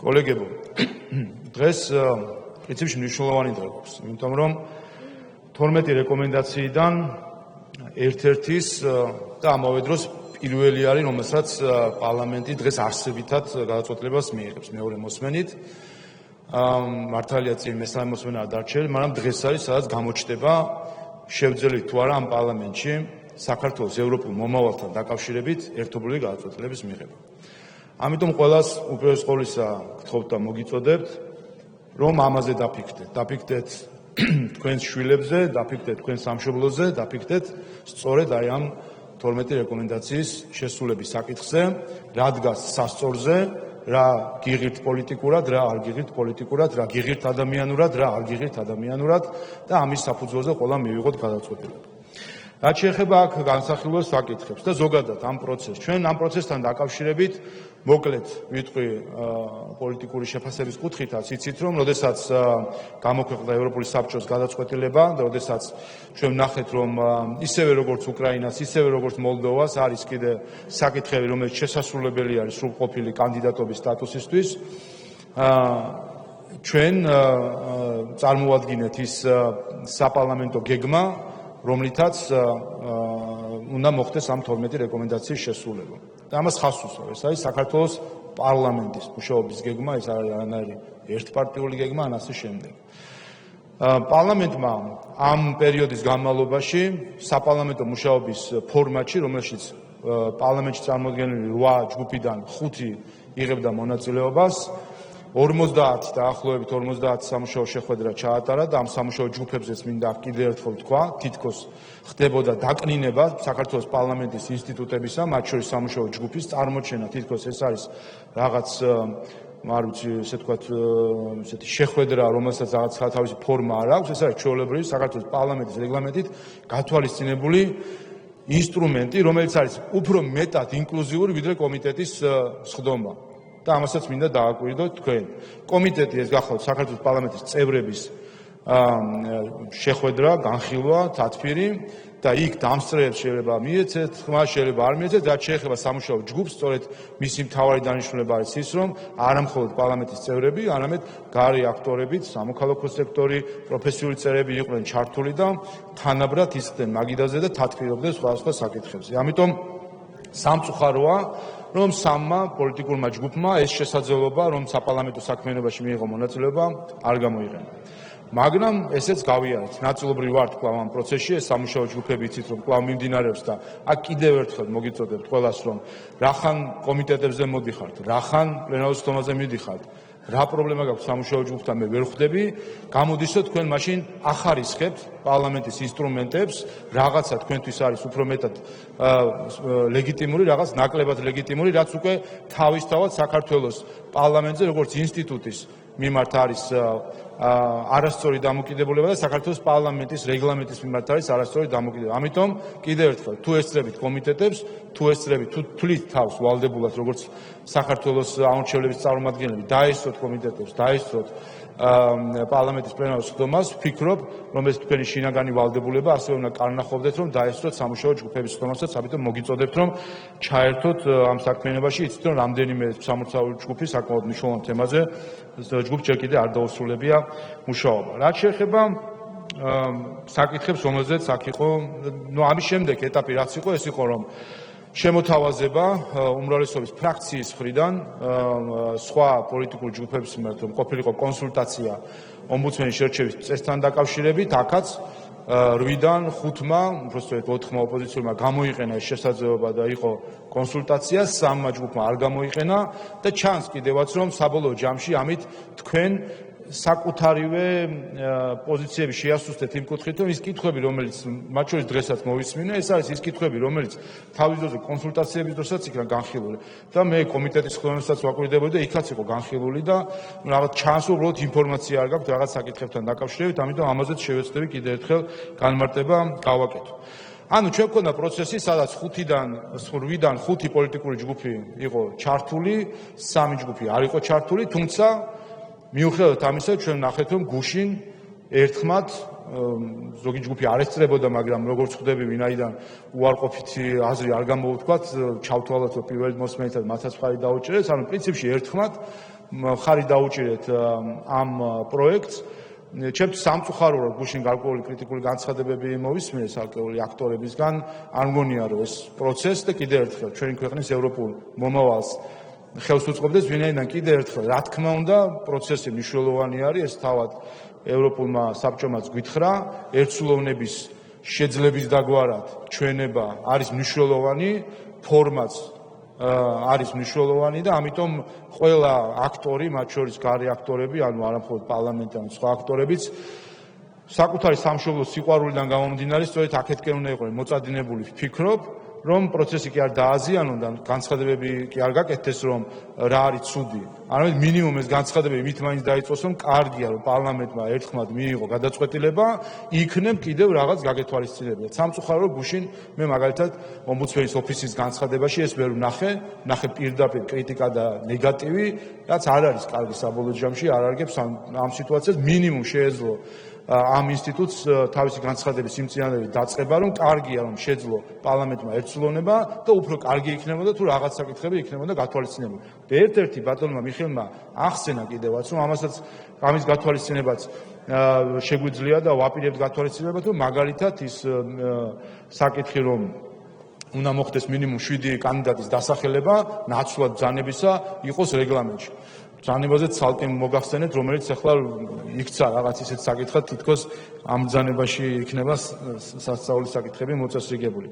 Kolegebo, დღეს პრინციპში მნიშვნელოვანი დღე გვაქვს, იმიტომ რომ 12 რეკომენდაციიდან ერთ-ერთის და ამავე დროს პირველი არის, რომელსაც პარლამენტი დღეს არსებითად გადაწყვეტილებას მიიღებს მეორე მოსმენით. მართალია წინ მესამე მოსმენა არ დარჩენილი, მაგრამ დღეს არის, სადაც გამოჩნდება შევძელით თუ არა ამ პარლამენტში საქართველოს ევროპულ მომავალთან დაკავშირებით ერთობლივი გადაწყვეტილების მიღება. ამიტომ ყველას უპირველეს ყოვლისა გთხოვთ და მოგიწოდებთ, რომ ამაზე დაფიქრდეთ. დაფიქრდეთ თქვენს შვილებზე, დაფიქრდეთ თქვენს სამშობლოზე, დაფიქრდეთ სწორედ აი ამ 12 რეკომენდაციის შესრულების საკითხზე, რა დგას სასწორზე, რა გიღირთ პოლიტიკურად, რა არ გიღირთ პოლიტიკურად, რა გიღირთ ადამიანურად, რა არ გიღირთ ადამიანურად და ამის საფუძველზე ყველა მივიღოთ გადაწყვეტილება. რაც შეეხება აქ განსახილველ საკითხებს და ზოგადად ამ პროცესს, ჩვენ ამ პროცესთან დაკავშირებით მოკლედ ვიტყვი პოლიტიკური შეფასების კუთხითაც, იცით რომ როდესაც გამოქვეყნდა ევროპული საბჭოს გადაწყვეტილება და როდესაც ჩვენ ვნახეთ რომ ისევე როგორც უკრაინას, ისევე როგორც მოლდოვას არის კიდე საკითხები, რომელიც შესასრულებელი არის სრულყოფილი კანდიდატობის სტატუსისთვის, ჩვენ წარმოვადგინეთ ის საპარლამენტო გეგმა, რომლითაც უნდა მოხდეს ამ 12 რეკომენდაციის შესრულება. და ამას ხაზს უსვამ, ეს არის საქართველოს პარლამენტის მუშაობის გეგმა, ეს არის არანაირი ერთპარტიული გეგმა, ან ასე შემდეგ. პარლამენტმა ამ პერიოდის განმავლობაში საპარლამენტო მუშაობის ფორმატში, რომელშიც პარლამენტში წარმოდგენილი 8 ჯგუფიდან 5 იღებდა მონაწილეობას, 50 დაახლოებით 50 სამუშაო შეხვედრა ჩაატარა და ამ სამუშაო ჯგუფებზეც მინდა კიდევ ერთხელ თქვა, თითქოს ხდებოდა დაკნინება საქართველოს პარლამენტის ინსტიტუტებისა, მათ შორის სამუშაო ჯგუფის წარმოჩენა, თითქოს ეს არის რაღაც არ ვიცი, ესე თქვათ, ესეთი შეხვედრა, რომელსაც რაღაც თავისი ფორმა არ აქვს, ეს არის ჩვეულებრივი საქართველოს პარლამენტის რეგლამენტით გათვალისწინებული ინსტრუმენტი, რომელიც არის უფრო მეტად ინკლუზიური, ვიდრე კომიტეტის სხდომა. და ამასაც მინდა დააკვირდოთ თქვენ. კომიტეტი ეს გახლავთ საქართველოს პარლამენტის წევრების შეხვედრა, განხილვა, თათბირი და იქ დამსწრეებს შეიძლება მიეცეთ, ხმა შეიძლება არ მიეცეთ, რაც შეეხება სამუშაო ჯგუფს, სწორედ მისი მთავარი დანიშნულება არის ის, რომ არა მხოლოდ პარლამენტის წევრები, არამედ გარე აქტორებიც, სამოქალაქო სექტორი, პროფესიული წევრები იყვნენ ჩართული და თანაბრად ისხდნენ მაგიდაზე და თათბირობდნენ სხვადასხვა საკითხებზე. ამიტომ სამწუხაროა, რომ სამმა პოლიტიკურმა ჯგუფმა ეს შესაძლებლობა, რომ საპარლამენტო საქმიანობაში მიიღო მონაწილეობა, არ გამოიყენა. მაგრამ ესეც გავიარეთ. ნაწილობრივ ვართ კვლავ ამ პროცესში, ეს სამუშაო ჯგუფები იცით, რომ კვლავ მიმდინარეობს და აქ კიდევ ერთხელ მოგიწოდებთ ყველას, რომ რახან კომიტეტებზე მოდიხართ, რახან პლენარულ სხდომაზე მიდიხართ, რა პრობლემა გაქვს სამუშაო ჯგუფთან მე ვერ ხვდები, გამოდის რომ თქვენ მაშინ ახარისხებთ პარლამენტის ინსტრუმენტებს, რაღაცა თქვენთვის არის უფრო მეტად ლეგიტიმური, რაღაც ნაკლებად ლეგიტიმური, რაც უკვე თავისთავად საქართველოს პარლამენტზე როგორც ინსტიტუტის მიმართ არის არასწორი დამოკიდებულება და საქართველოს პარლამენტის რეგლამენტის მიმართ არის არასწორი დამოკიდებულება. ამიტომ კიდევ ერთხელ, თუ ესწრებით კომიტეტებს, თუ ესწრებით, თუ თვლით თავს ვალდებულად, როგორც საქართველოს ამორჩევლების წარმომადგენლები, დაესწროთ კომიტეტებს, დაესწროთ პარლამენტის პლენარულ სხდომას, ვფიქრობ, რომ ეს თქვენი შინაგანი ვალდებულება ასევე უნდა კარნახობდეთ, რომ დაესწროთ სამუშაო ჯგუფების სხდომასაც, ამიტომ მოგიწოდებთ, რომ ჩაერთოთ ამ საქმიანობაში, იცით, რომ რამდენიმე სამუშაო ჯგუფი საკმაოდ მნიშვნელოვან თემაზე ჯგუფს ჯერ კიდევ არ დაუსრულებია მუშაობა. რაც შეეხება საკითხებს, რომელზეც აქ იყო, ამის შემდეგ ეტაპი რაც იყო, ეს იყო, რომ შემოთავაზება უმრავლესობის ფრაქციის მხრიდან სხვა პოლიტიკურ ჯგუფების მიმართ, რომ ყოფილიყო კონსულტაცია ომბუდსმენის შერჩევის წესთან დაკავშირებით, აქაც 8-დან 5-მა, უბრალოდ 4-მა ოპოზიციურმა გამოიყენა ეს შესაძლებლობა და იყო კონსულტაცია, 3-მა ჯგუფმა არ გამოიყენა და ჩანს კიდევაც, რომ საბოლოო ჯამში ამით თქვენ საკუთარივე პოზიციები შეასუსტეთ იმ კუთხით, რომ ის კითხვები, რომელიც მათ შორის დღესაც მოვისმინე, ეს არის ის კითხვები, რომელიც თავის დროზე კონსულტაციების დროსაც იქნა განხილული და მე კომიტეტის ხელმძღვანელსაც ვაკვირდებოდი და იქაც იყო განხილული და რაღაც ჩანს, რომ უბრალოდ ინფორმაცია არ გაქვთ რაღაც საკითხებთან დაკავშირებით, ამიტომ ამაზეც შევეცდები კიდევ ერთხელ განმარტება გავაკეთო. ანუ ჩვენ გვქონდა პროცესი, სადაც 8-დან 5 პოლიტიკური ჯგუფი იყო ჩართული, 3 ჯგუფი არ იყო ჩართული, თუმცა მიუხედავად ამისა, ჩვენ ვნახეთ, რომ გუშინ ერთხმად ზოგი ჯგუფი არ ესწრებოდა, მაგრამ როგორც ხვდები, ვინაიდან უარყოფითი აზრი არ გამოვთქვათ, ჩავთვალოთ პირველი მოსმენით, მათაც ხარი დაუჭერეს, ანუ პრინციპში ერთხმად ხარი დაუჭირეთ ამ პროექტს. ჩემთვის სამწუხაროა გუშინ გარკვეული კრიტიკული განცხადებები მოვისმინეს ალკეული აქტორებისგან. არ მგონია რომ ეს პროცესი და კიდევ ერთხელ ჩვენი ქვეყნის ევროპულ მომავალს ხელს უწყობდეს, ვინაიდან კიდევ ერთხელ რა თქმა უნდა პროცესი მნიშვნელოვანი არის, ეს თავად ევროპულმა საბჭომაც გვითხრა, ერთსულოვნების შეძლების დაგვარად ჩვენება არის მნიშვნელოვანი, ფორმაც არის მნიშვნელოვანი და ამიტომ ყველა აქტორი, მათ შორის გარე აქტორები, ანუ არა მხოლოდ პარლამენტიდან სხვა აქტორებიც საკუთარი სამშობლოს სიყვარულიდან გამომდინარე, სწორედ აქეთკენ უნდა იყვნენ მოწადინებული, ვფიქრობ, რომ პროცესი კი არ დააზიანონ და განცხადებები კი არ გაკეთდეს, რომ რა არის ცუდი. არამედ მინიმუმ ეს განცხადებები მით მაინც დაიწყოს, რომ კარგია, რომ პარლამენტმა ერთხმად მიიღო გადაწყვეტილება, იქნებ კიდევ რაღაც გაგეთვალისწინებიათ. სამწუხაროდ გუშინ მე მაგალითად ომბუდსმენის ოფისის განცხადებაში ეს ვერ ვნახე პირდაპირ კრიტიკა და ნეგატივი, რაც არ არის კარგი საბოლოო ჯამში, არ არგებს ამ სიტუაციას მინიმუმ შეეძლო ამ ინსტიტუტს თავისი განცხადების სიმწინარეებით დაწყება, რომ კარგია, რომ შეძლო პარლამენტმა ერთსულოვნება და უფრო კარგი იქნებოდა თუ რაღაც საკითხები იქნებოდა გათვალისწინებული. და ერთ-ერთი ბატონმა მიხელმა ახსენა კიდევაც, რომ ამის გათვალისწინებაც შეგვიძლია და ვაპირებთ გათვალისწინებაც, რომ მაგალითად ის საკითხი, რომ უნდა მოხდეს მინიმუმ 7 კანდიდატის დასახელება ნაცვლად ბრძანებისა იყოს რეგლამენტში. ბრძანებაზე ცალკე მოგახსენეთ, რომელიც ახლა იქცა რაღაც ისეთ საკითხად, თითქოს ამ ბრძანებაში იქნება სასწაულის საკითხები მოწესრიგებული.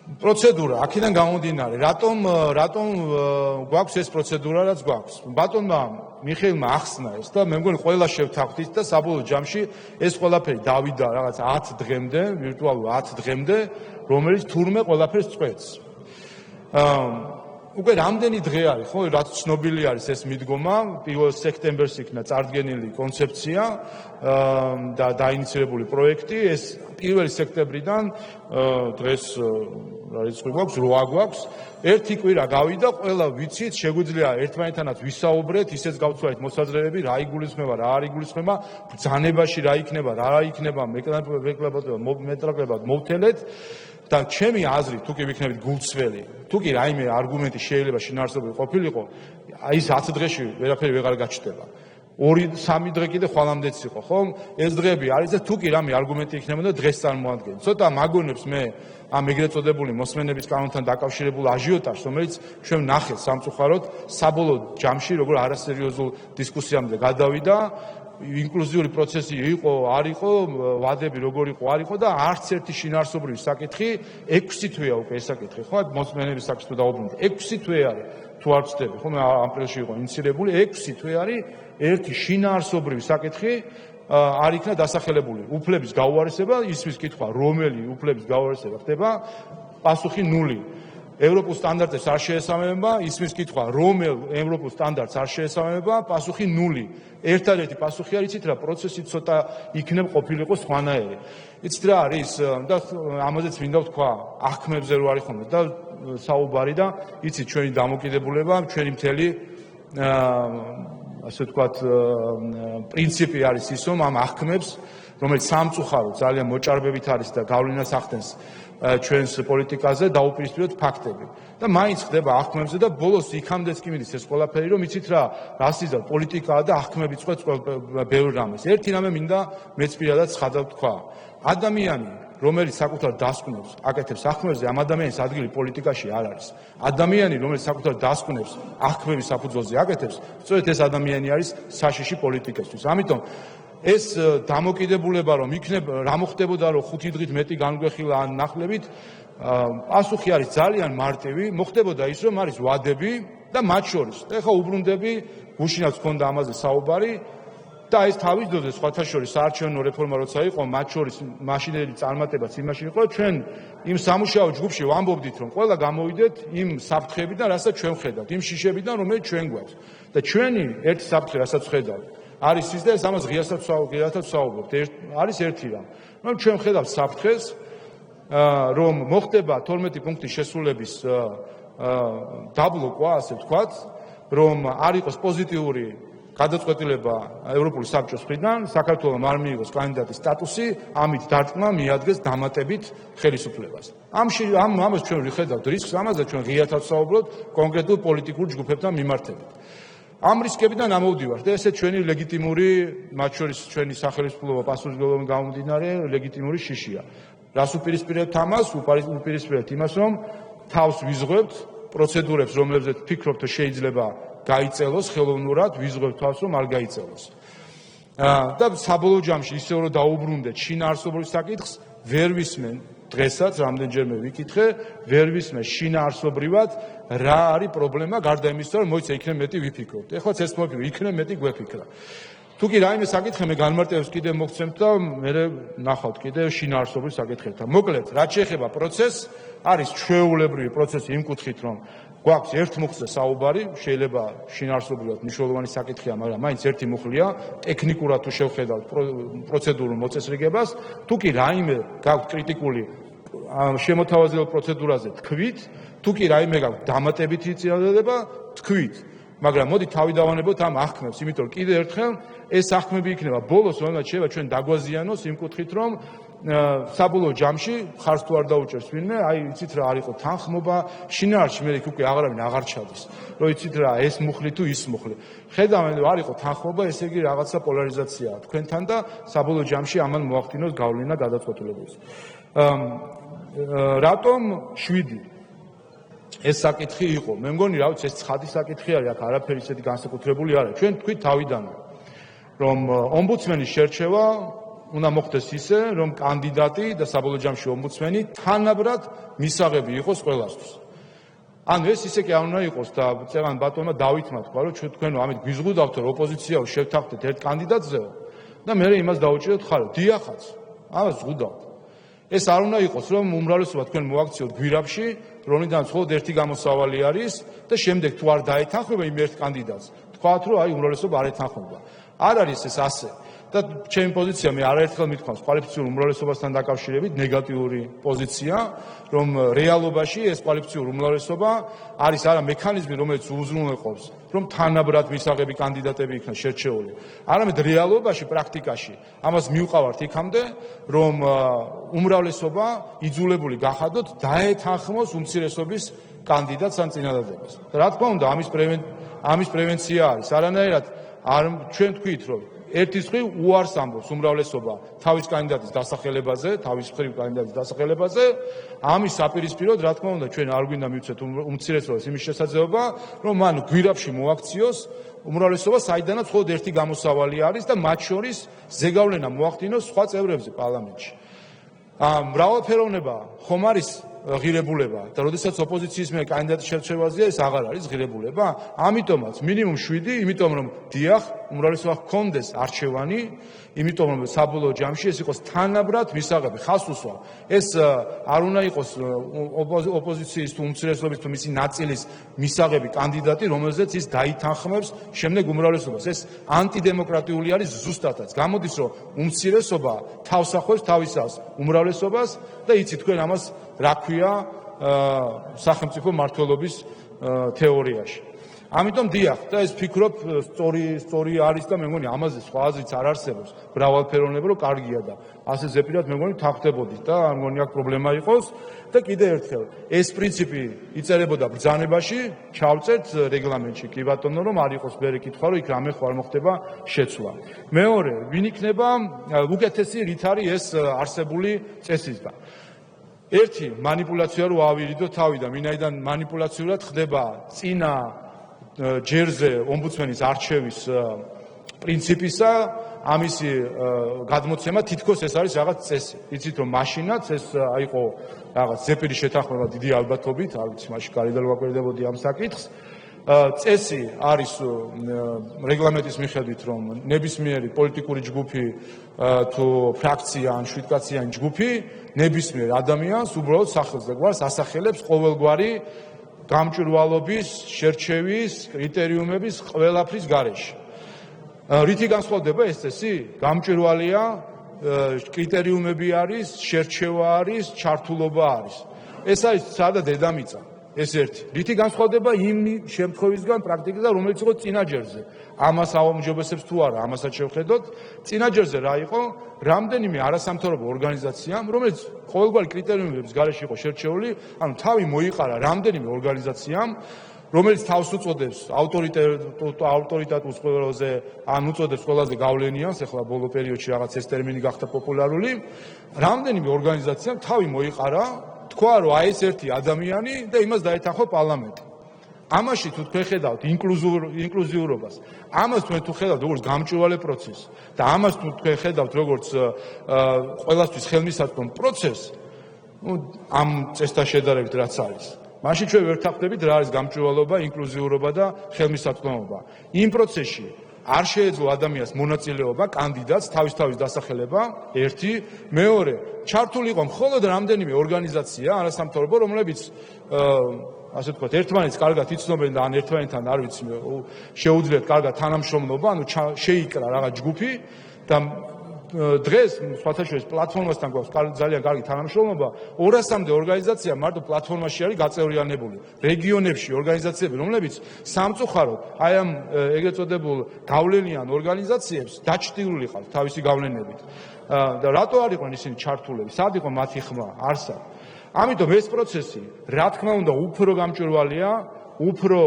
პროცედურა, აქედან გამომდინარე, რატომ გვაქვს ეს პროცედურა, რაც გვაქვს. ბატონმა მიხეილმა ახსნა ეს და მე მგონი ყველა შევთანხმდით და საბოლოო ჯამში ეს ყველაფერი დავიდა რაღაც 10 დღემდე, ვირტუალურ 10 დღემდე, რომელიც თურმე ყველაფერს წყვეტს. უკვე რამდენი დღე არის, ხო, რაც ცნობილი არის ეს მიდგომა, 1 სექტემბერს იქნა წარდგენილი კონცეფცია და დაინიცირებული პროექტი, ეს 1 სექტემბრიდან დღეს რა რიცხვი გვაქვს, 8 გვაქვს, ერთი კვირა გავიდა, ყველა ვიცით, შეგვიძლია ერთმანეთთანაც ვისაუბრეთ, ისეც გავცვალეთ მოსაზრებები, რა იგულისხმება, რა არ იგულისხმება, ბრძანებაში რა იქნება, რა იქნება, მეტნაკლებად მოვთელეთ. და ჩემი აზრით, თუ კი ვიქნებით გულცველი, თუ კი რაიმე არგუმენტი შეიძლება შინაარსობრივი ყოფილიყო, ის 10 დღეში ვერაფერი ვეღარ გაჩნდება. 2-3 დღე კიდე ხვალამდეც იყო, ხო? ეს დღეები არის და თუ კი რამე არგუმენტი იქნებოდა დღეს წარმოადგენს. ცოტა მაგონებს მე ამ ეგრეთ წოდებული მოსმენების კანონთან დაკავშირებულ აჟიოტაჟს, რომელიც ჩვენ ვნახეთ სამწუხაროდ საბოლოო ჯამში, როგორ არასერიოზულ დისკუსიამდე გადავიდა. ინკლუზიური პროცესი იყო, არ იყო, ვადები როგორ იყო, არ იყო და არც ერთი შინაარსობრივი საკითხი 6 თვეა უკვე ეს საკითხი, ხო? მოსმენების საკითხს თუ დავუბრუნდეთ, 6 თვე არის, თუ არ ვცდები, ხო? მე აპრილში იყო ინიცირებული, 6 თვე არის ერთი შინაარსობრივი საკითხი არ იქნა დასახელებული. უფლების გაუარესება, ისმის კითხვა, რომელი უფლების გაუარესება ხდება, პასუხი 0. ევროპულ სტანდარტებს არ შეესაბამება, ისმის კითხვა, რომელ ევროპულ სტანდარტს არ შეესაბამება, პასუხი 0. ერთადერთი პასუხი არის, იცით რა, პროცესი ცოტა იქნებ ყოფილიყო სხვანაირი. იცით რა არის და ამაზეც მინდა ვთქვა, აღქმებზე რო არის ხოლმე და საუბარი და იცით ჩვენი დამოკიდებულება, ჩვენი მთელი ასე ვთქვათ, პრინციპი არის ის, რომ ამ აღქმებს, რომელიც სამწუხაროდ ძალიან მოჭარბებით არის და გავლენას ახდენს ჩვენს პოლიტიკაზე, დაუპირისპიროთ ფაქტები. და მაინც ხდება აღქმებზე და ბოლოს იქამდეც კი მიდის ეს ყველაფერი, რომ იცით რა, რასიზმი პოლიტიკაა და აღქმები წყვეტს ბევრ რამეს. ერთი რამე მინდა მეც პირადად ცხადად ვთქვა. ადამიანი, რომელიც საკუთარ დასკვნებს აკეთებს აღქმებზე, ამ ადამიანის ადგილი პოლიტიკაში არ არის. ადამიანი, რომელიც საკუთარ დასკვნებს აღქმების საფუძველზე აკეთებს, სწორედ ეს ადამიანი არის საშიში პოლიტიკისთვის. ამიტომ ეს დამოკიდებულება, რომ იქნებ რა მოხდებოდა, რომ 5 დღით მეტი განგვეხილა ან ნახლებით, პასუხი არის ძალიან მარტივი, მოხდებოდა ის, რომ არის ვადები და მათ შორის. ეხლა უბრუნდები, გუშინაც ჰქონდა ამაზე საუბარი და ეს თავის დროზე სხვათა შორის საარჩევნო რეფორმა როცა იყო, მათ შორის მაშინდელი წარმატებაც იმაში იყო, ჩვენ იმ სამუშაო ჯგუფში ვამბობდით, რომ ყველა გამოვიდეთ იმ საფრთხეებიდან, რასაც ჩვენ ვხედავთ, იმ შიშებიდან, რომელიც ჩვენ გვაქვს. და ჩვენი ერთი საფრთხე, რასაც ვხედავთ, არის ის და ეს ამას ღიასაც ვსაუბრობთ. არის ერთი რამ, რომ ჩვენ ვხედავთ საფრთხეს, რომ მოხდება 12 პუნქტის შესრულების დაბლოკვა, ასე ვთქვათ, რომ არ იყოს პოზიტიური გადაწყვეტილება ევროპული საბჭოს მხრიდან, საქართველოს არ მიიღოს კანდიდატის სტატუსი, ამით დარტყმა მიადგეს დამატებით ხელისუფლებას. ამას ჩვენ ვხედავთ რისკს, ამაზე ჩვენ ღიათად ვსაუბრობთ კონკრეტულ პოლიტიკურ ჯგუფებთან მიმართებით. ამ რისკებიდან ამოვდივართ და ესე ჩვენი ლეგიტიმური, მათ შორის ჩვენი სახელმწიფო პასუხისმგებლობიდან გამომდინარე ლეგიტიმური შიშია. რას უპირისპირებთ ამას? უპირისპირებთ იმას, რომ თავს ვიზღვევთ პროცედურებს, რომლებზეც ვფიქრობთ, რომ შეიძლება გაიწელოს ხელოვნურად, ვიზღვევთ თავს, რომ არ გაიწელოს. და საბოლოო ჯამში ისევ რომ დაუბრუნდეთ შინაარსობრივ საკითხს, ვერ ვისმენ დღესაც რამდენჯერმე ვიკითხე, ვერ ვისმენ შინაარსობრივად რა არის პრობლემა, გარდა იმისა, რომ მოიცა იქნებ მეტი ვიფიქროთ. ეხლა ეს მოვიფიქრო, იქნებ მეტი გვეფიქრა. თუ კი რაიმე საკითხი მე განმარტებას კიდევ მოგცემთ და მე ნახავთ კიდევ შინაარსობრივ საკითხებთან. მოკლედ, რაც შეეხება პროცესს, არის ჩვეულებრივი პროცესი იმ კუთხით, რომ გვაქვს ერთ მუხლზე საუბარი, შეიძლება შინაარსობრივად მნიშვნელოვანი საკითხია, მაგრამ მაინც ერთი მუხლია, ტექნიკურად თუ შევხედავთ პროცედურულ მოწესრიგებას, თუ კი რაიმე გაქვთ კრიტიკული შემოთავაზებელ პროცედურაზე თქვით, თუ კი რაიმე გაქვთ დამატებითი წინადადება, თქვით. მაგრამ მოდი თავი დავანებოთ ამ აღქმებს, იმიტომ რომ კიდევ ერთხელ ეს აღქმები იქნება ბოლოს, რომელსაც შეიძლება ჩვენ დაგვაზიანოს იმ კუთხით, რომ საბოლოო ჯამში ხარს თუ არ დაუჭერს ვინმე, აი იცით რა არ იყო თანხმობა, შინაარსში მე უკვე აღარავინ აღარ ჩადის. რომ იცით რა ეს მუხლი თუ ის მუხლი. ხედავენ რომ არ იყო თანხმობა, ესე იგი რაღაცა პოლარიზაციაა თქვენთან და საბოლოო ჯამში ამან მოახდინოს გავლენა გადაწყვეტილებებს. რატომ 7? ეს საკითხი იყო. მე მგონი რა ვიცი ეს ცხადი საკითხი არის, აქ არაფერი ისეთი განსაკუთრებული არ არის. ჩვენ თქვით თავიდან, რომ ომბუდსმენის შერჩევა უნდა მოხდეს ისე, რომ კანდიდატი და საბოლოო ჯამში ომბუდსმენი თანაბრად მისაღები იყოს ყველასთვის. ანუ ეს ისე კი არ უნდა იყოს და წევან ბატონმა დავითმა თქვა, რომ თქვენ ამით გვიზღუდავთ, რომ ოპოზიციაო შევთანხმდეთ ერთ კანდიდატზეო და მე იმას დაუჭიროთ ხარო. დიახაც, ამას ზღუდავთ. ეს არ უნდა იყოს, რომ უმრავლესობა თქვენ მოაქციოთ გვირაბში, რომლიდანაც მხოლოდ ერთი გამოსავალი არის და შემდეგ თუ არ დაეთანხმება იმ ერთ კანდიდატს, თქვათ, რომ აი უმრავლესობა არ ეთანხმება. არ არის ეს ასე. და ჩემი პოზიცია მე არაერთხელ მithქვამს კვალიფიციურ უმრავლესობასთან დაკავშირებით ნეგატიური პოზიცია, რომ რეალობაში ეს კვალიფიციურ უმრავლესობა არის არა მექანიზმი, რომელიც უზრუნველყოფს, რომ თანაბრად მისაღები კანდიდატები იქნას შერჩეული. არამედ რეალობაში, პრაქტიკაში ამას მივყავართ იქამდე, რომ უმრავლესობა იძულებული გახადოთ დაეთანხმოს უმცირესობის კანდიდატს ან წინადადებას. რა თქმა უნდა, ამის პრევენცია არის. არანაირად ჩვენ თქვით, რომ ერთის მხრივ უარს ამბობს უმრავლესობა თავის კანდიდატის დასახელებაზე, თავის მხრივ კანდიდატის დასახელებაზე, ამის საპირისპიროდ, რა თქმა უნდა, ჩვენ არ გვინდა მივცეთ უმცირესობას იმის შესაძლებლობა, რომ მან გვირაბში მოაქციოს უმრავლესობა, საიდანაც მხოლოდ ერთი გამოსავალი არის და მათ შორის ზეგავლენა მოახდინოს სხვა წევრებზე პარლამენტში. მრავალფეროვნება ხომ არის ღირებულება და როდესაც ოპოზიციის მე კანდიდატის შერჩევაზეა ეს აღარ არის ღირებულება. ამიტომაც მინიმუმ 7, იმიტომ რომ დიახ, უმრავლესობა ჰქონდეს არჩევანი, იმიტომ რომ საბოლოო ჯამში ეს იყოს თანაბრად მისაღები, ხას უსვა. ეს არ უნდა იყოს ოპოზიციის თუ უმცირესობის თუ მისი ნაწილის მისაღები კანდიდატი, რომელზეც ის დაითანხმებს შემდეგ უმრავლესობას. ეს ანტიდემოკრატიული არის ზუსტადაც. გამოდის რომ უმცირესობა თავს ახევს თავისას უმრავლესობას და იცით თქვენ ამას რა ქვია სახელმწიფო მართლობის თეორიაში. ამიტომ დიახ, და ეს ვფიქრობ სწორი არის და მე მგონი ამაზე სხვა აზრიც არ არსებობს. მრავალფეროვნება რომ კარგია და ასე ზეპირად მე მგონი თანხდებოდით და არ მგონი აქ პრობლემა იყოს და კიდევ ერთხელ ეს პრინციპი იწერებოდა ბრძანებაში, ჩავწერთ რეგლამენტში კი ბატონო, რომ არ იყოს ბერე კითხვა, რომ იქ რამე ხარ მოხდება შეცვლა. მეორე, ვინ იქნება უკეთესი რით არის ეს არსებული წესისგან. ერთი манипуляცია რო ავირიდო თავიდან, ვინაიდან манипуляციურად ხდება წინა ჯერზე ომბუდსმენის არჩევის პრინციპისა, ამისი გადმოცემა თითქოს ეს არის რაღაც წესი. იცით რომ მაშინაც ეს აიყო რაღაც ზეპირი შეთანხმება დიდი ალბათობით, არ ვიცი მაშინ გარედან ვაკვირდებოდი ამ საკითხს. წესი არის რეგლამენტის მიხედვით, რომ ნებისმიერი პოლიტიკური ჯგუფი თუ ფრაქცია ან შვიდკაციანი ჯგუფი ნებისმიერ ადამიანს უბრალოდ სახელზე გვარს ასახელებს ყოველგვარი გამჭვირვალობის, შერჩევის, კრიტერიუმების ყველაფრის გარეშე. რითი განსხვავდება ეს წესი? გამჭვირვალეა, კრიტერიუმები არის, შერჩევა არის, ჩართულობა არის. ეს არის სადა დედამიწა. ეს ერთი. რითი განსხვავდება იმ შემთხვევისგან პრაქტიკაზე, რომელიც იყო წინაჯერზე. ამას აუმჯობესებს თუ არა, ამასაც შევხედოთ. წინაჯერზე რა იყო? რამდენიმე არასამთავრობო ორგანიზაციამ, რომელიც ყოველგვარი კრიტერიუმების გარეშე იყო შერჩეული, ანუ თავი მოიყარა რამდენიმე ორგანიზაციამ, რომელიც თავს უწოდებს ავტორიტეტულ ყველაზე, ან უწოდებს ყველაზე გავლენიანს, ახლა ბოლო პერიოდში რაღაც ეს ტერმინი გახდა პოპულარული, რამდენიმე ორგანიზაციამ თავი მოიყარა, თქვა, რომ აი ეს ერთი ადამიანი და იმას დაეთანხო პარლამენტი. ამაში თუ თქვენ ხედავთ ინკლუზიურობას, ამას თუ ხედავთ როგორც გამჭვირვალე პროცესს და ამას თუ თქვენ ხედავთ როგორც ყველასთვის ხელმისაწვდომ პროცესს, ამ წესთან შედარებით რაც არის. მაშინ ჩვენ ვერ ვთანხმდებით რა არის გამჭვირვალობა, ინკლუზიურობა და ხელმისაწვდომობა. იმ პროცესში არ შეეძლო ადამიანს მონაწილეობა, კანდიდატს თავის დასახელება, ერთი, მეორე, ჩართული იყო მხოლოდ რამდენიმე ორგანიზაცია, არასამთავრობო, რომლებიც ასე ვთქვათ, ერთმანეთს კარგად იცნობენ და ან ერთმანეთთან არ ვიცი, შეუძლიათ კარგად თანამშრომლობა, ანუ შეიკრა რაღაც ჯგუფი და დღეს სხვათაშორის პლატფორმასთან გვაქვს ძალიან კარგი თანამშრომლობა, 200-მდე ორგანიზაცია მარტო პლატფორმაში არის გაწევრიანებული. რეგიონებში ორგანიზაციები, რომლებიც სამწუხაროდ აი ამ ეგრეთ წოდებულ გავლენიან ორგანიზაციებს დაჩრდილული ყავთ თავისი გავლენებით. და რატო არ იყვნენ ისინი ჩართულები? სად იყო მათი ხმა? არსად. ამიტომ ეს პროცესი, რა თქმა უნდა, უფრო გამჭვირვალეა, უფრო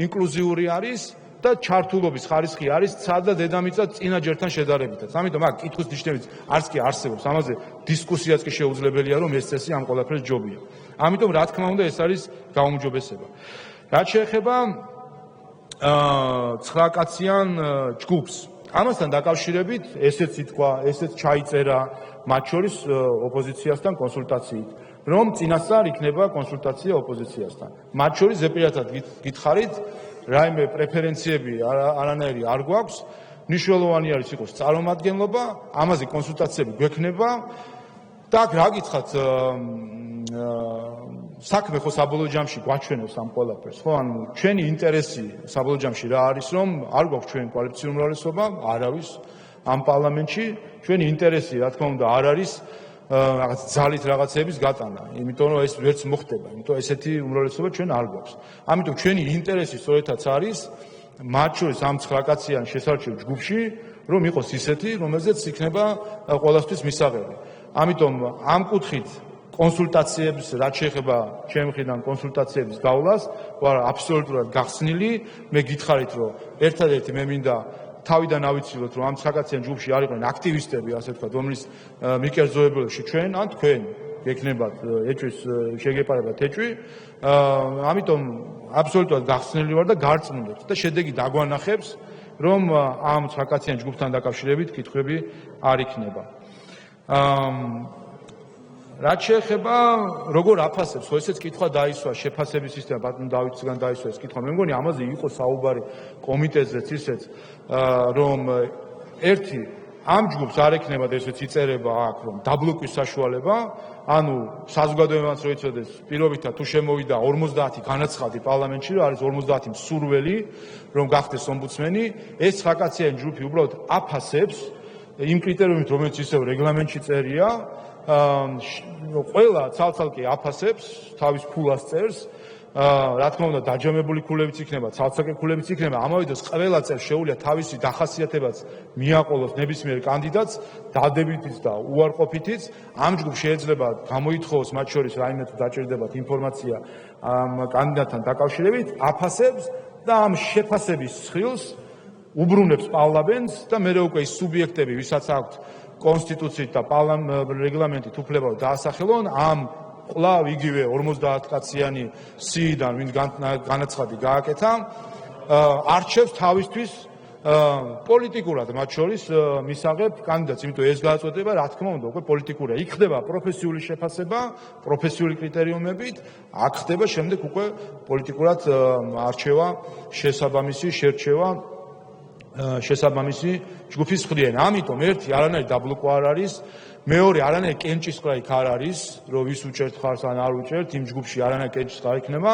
ინკლუზიური არის და ჩართულობის ხარისხი არის ცა და დედამიწა წინაჯერთან შედარებითაც. ამიტომ აქ კითხვის ნიშნებით არც კი არსებობს. ამაზე დისკუსიაც კი შეუძლებელია, რომ ეს წესი ამ ყველაფერს ჯობია. ამიტომ რა თქმა უნდა, ეს არის გაუმჯობესება. რაც შეეხება 9 კაციან ჯგუფს, ამასთან დაკავშირებით ესეც ითქვა, ესეც ჩაიწერა მათ შორის ოპოზიციასთან კონსულტაციით, რომ წინასწარ იქნება კონსულტაცია ოპოზიციასთან. მათ შორის ზეპირათად გითხარით, რაიმე პრეფერენციები არანაირი არ გვაქვს, მნიშვნელოვანი არის იყოს წარმომადგენლობა, ამაზე კონსულტაციები გვექნება და აქ რა გითხრათ, საქმე ხო საბოლოო ჯამში გვაჩვენებს ამ ყველაფერს, ხო? ანუ ჩვენი ინტერესი საბოლოო ჯამში რა არის, რომ არ გვაქვს ჩვენ კოალიციური უმრავლესობა, არავის ამ პარლამენტში, ჩვენი ინტერესი რა თქმა უნდა არ არის რაღაც ძალით რაღაცების გატანა, იმიტომ რომ ეს ვერც მოხდება, იმიტომ ესეთი უმრავლესობა ჩვენ არ გვაქვს. ამიტომ ჩვენი ინტერესი სწორედაც არის მათ შორის ამ 9 კაციან შესარჩევ ჯგუფში, რომ იყოს ისეთი, რომელზეც იქნება ყველასთვის მისაღები. ამიტომ ამ კუთხით კონსულტაციებს, რაც შეეხება ჩემი მხრიდან კონსულტაციების გავლას, ვარ აბსოლუტურად გახსნილი. მე გითხარით, რომ ერთადერთი მე მინდა თავიდან ავიცილოთ, რომ ამ 9 კაციან ჯგუფში არ იყვნენ აქტივისტები, ასე ვთქვათ, რომლის მიკერძოებულებში ჩვენ ან თქვენ გექნებათ ეჭვის შეგეპარებათ ეჭვი. ამიტომ აბსოლუტურად გახსნილი ვარ და გარწმუნდით და შედეგი დაგვანახებს, რომ ამ 9 კაციან ჯგუფთან დაკავშირებით კითხვები არ იქნება. რაც შეეხება როგორ აფასებს, ხო ესეც კითხვა დაისვა, შეფასების სისტემა ბატონ დავითისგან დაისვა ეს კითხვა. მე მგონი ამაზე იყო საუბარი კომიტეტზეც ისეც, რომ ერთი ამ ჯგუფს არ ექნებათ ესეც იწერება აქ, რომ დაბლოკვის საშუალება, ანუ საზოგადოებაც რო იცოდეს, პირობითად თუ შემოვიდა 50 განაცხადი პარლამენტში, რომ არის 50 მსურველი, რომ გახდეს ომბუდსმენი, ეს 9 კაციანი ჯგუფი უბრალოდ აფასებს იმ კრიტერიუმით, რომელიც ისევ რეგლამენტში წერია, ყველა ცალ-ცალკე აფასებს, თავის ფულას წერს, რა თქმა უნდა დაჯამებული ქულებიც იქნება, ცალ-ცალკე ქულებიც იქნება, ამავე დროს ყველა წევს შეუძლია თავისი დახასიათებაც მიაყოლოს ნებისმიერ კანდიდატს, დადებითიც და უარყოფითიც. ამ ჯგუფს შეიძლება გამოითხოვოს მათ შორის რაიმე თუ დაჭირდებათ ინფორმაცია ამ კანდიდატთან დაკავშირებით, აფასებს და ამ შეფასების ხილს უბრუნებს პარლამენტს და მეორე უკვე ის სუბიექტები, ვისაც აქვთ კონსტიტუციით და რეგლამენტით უფლება დაასახელონ ამ კვლავ იგივე 50 კაციანი სიიდან, ვინც განაცხადი გააკეთა, არჩევს თავისთვის პოლიტიკურად მათ შორის მისაღებ კანდიდატს, იმიტომ ეს გადაწყვეტება რა თქმა უნდა უკვე პოლიტიკურია. იქ ხდება პროფესიული შეფასება, პროფესიული კრიტერიუმებით, აქ ხდება შემდეგ უკვე პოლიტიკურად არჩევა შესაბამისი შერჩევა შესაბამისი ჯგუფის მხრიდან. ამიტომ ერთი არანაირი დაბლოკვა არ არის, მეორე არანაირი კენჭისყრა იქ არ არის, რომ ვის უჭერთ ხარს ან არ უჭერთ, იმ ჯგუფში არანაირი კენჭისყრა არ იქნება.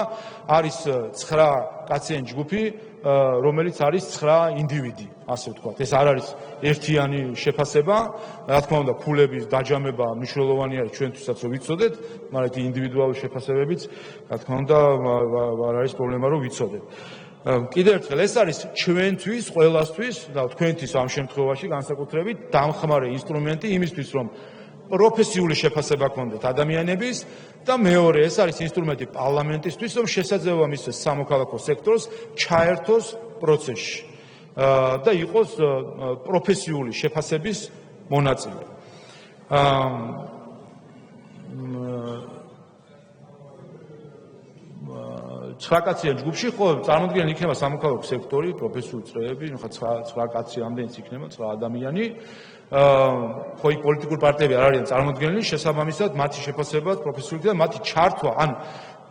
არის 9 კაციანი ჯგუფი, რომელიც არის 9 ინდივიდი, ასე ვთქვათ. ეს არ არის ერთიანი შეფასება, რა თქმა უნდა, ქულების დაჯამება მნიშვნელოვანი არის ჩვენთვისაც, რომ ვიცოდეთ, მაგრამ ეს ინდივიდუალური შეფასებებიც, რა თქმა უნდა, არ არის პრობლემა, რომ ვიცოდეთ. კიდევ ერთხელ ეს არის ჩვენთვის, ყველასთვის და თქვენთვის ამ შემთხვევაში განსაკუთრებით დამხმარე ინსტრუმენტი იმისთვის, რომ პროფესიული შეფასება ჰქონდეთ ადამიანების და მეორე ეს არის ინსტრუმენტი პარლამენტისთვის, რომ შესაძლოა მისცეს სამოქალაქო სექტორს ჩაერთოს პროცესში და იყოს პროფესიული შეფასების მონაწილე. ცხრაკაციან ჯგუფში ხო წარმოქმნილი იქნება სამოქალაქო სექტორი, პროფესიული წრეები, ხო 9 კაცი ამდენიც იქნება, 9 ადამიანი. ხო იქ პოლიტიკური პარტიები არ არიან წარმოქმნილი, შესაბამისად მათი შეფასება პროფესიული და მათი ჩართვა, ანუ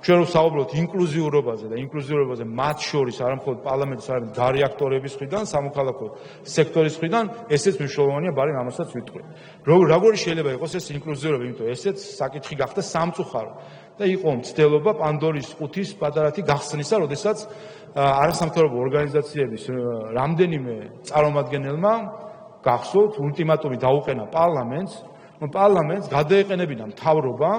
ჩვენ რო საუბრობთ ინკლუზიურობაზე და ინკლუზიურობაზე მათ შორის არა მხოლოდ პარლამენტის, არამედ გარე აქტორების მხრიდან, სამოქალაქო სექტორის მხრიდან, ესეც მნიშვნელოვანია, ბარემ ამასაც ვიტყვი. როგორი შეიძლება იყოს ეს ინკლუზიურობა, იმიტომ ესეც საკითხი გახდა სამწუხარო. და იყო მცდელობა პანდორის ყუთის პატარათი გახსნისა, როდესაც არასამთავრობო ორგანიზაციების რამდენიმე წარმომადგენელმა გახსოვთ ულტიმატუმი დაუყენა პარლამენტს, რომ პარლამენტს გადაეყენებინა მთავრობა,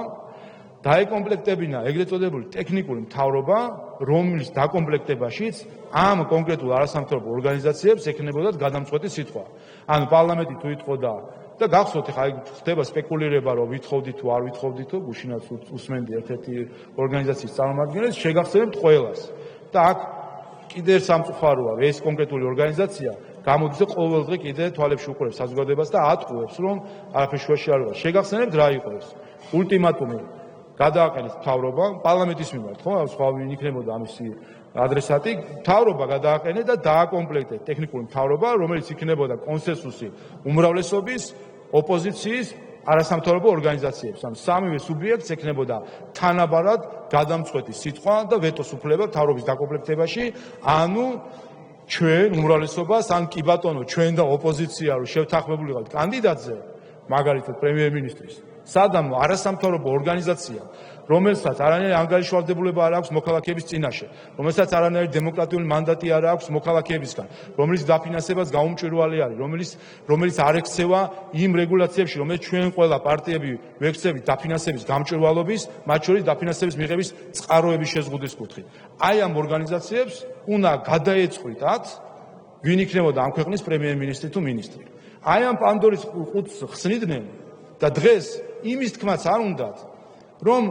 დაეკომპლექტებინა ეგრეთ წოდებული ტექნიკური მთავრობა, რომლის დაკომპლექტებაშიც ამ კონკრეტულ არასამთავრობო ორგანიზაციებს ექნებოდათ გადამწყვეტი სიტყვა. ანუ პარლამენტი თუ იტყოდა და გახსოვთ, ხა ხდება სპეკულირება, რომ ვითხოვდით თუ არ ვითხოვდითო, გუშინაც უსმენდი ერთ-ერთი ორგანიზაციის წარმომადგენლებს, შეგახსენებთ ყველას. და აქ კიდე სამწუხაროა, ეს კონკრეტული ორგანიზაცია გამოდის და ყოველდღე კიდე თვალებში უყურებს საზოგადოებას და ატყუებს, რომ არაფერ შუაში არ არის. შეგახსენებთ რა იყო ეს? ულტიმატუმი გადააყენეს მთავრობა, პარლამენტის მიმართ, ხო? სხვა ვინ იქნებოდა ამისი ადრესატი, მთავრობა გადააყენეს და დააკომპლექტეს ტექნიკური მთავრობა, რომელიც იქნებოდა კონსენსუსი უმრავლესობის, ოპოზიციის, არასამთავრობო ორგანიზაციებს. ამ სამივე სუბიექტს ექნებოდა თანაბარად გადამწყვეტი სიტყვა და ვეტოს უფლება მთავრობის დაკომპლექტებაში, ანუ ჩვენ უმრავლესობას, ან კი ბატონო, ჩვენ და ოპოზიცია რო შევთანხმებული ვიყავთ კანდიდატზე, მაგალითად პრემიერ-მინისტრის, სადამ არასამთავრობო ორგანიზაცია, რომელსაც არანაირი ანგარიშვალდებულება არ აქვს მოქალაქეების წინაშე, რომელსაც არანაირი დემოკრატიული მანდატი არ აქვს მოქალაქეებისგან, რომლის დაფინანსებაც გაუმჭვირვალე არის, რომელიც არ ექცევა იმ რეგულაციებში, რომელიც ჩვენ ყველა პარტიები ვექცევით დაფინანსების გამჭვირვალობის, მათ შორის დაფინანსების მიღების წყაროების შეზღუდვის კუთხით. აი ამ ორგანიზაციებს უნდა გადაეწყვიტათ, ვინ იქნებოდა ამ ქვეყნის პრემიერ-მინისტრი თუ მინისტრი. აი ამ პანდორის ყუთს ხსნიდნენ და დღეს იმის თქმაც არ უნდათ, რომ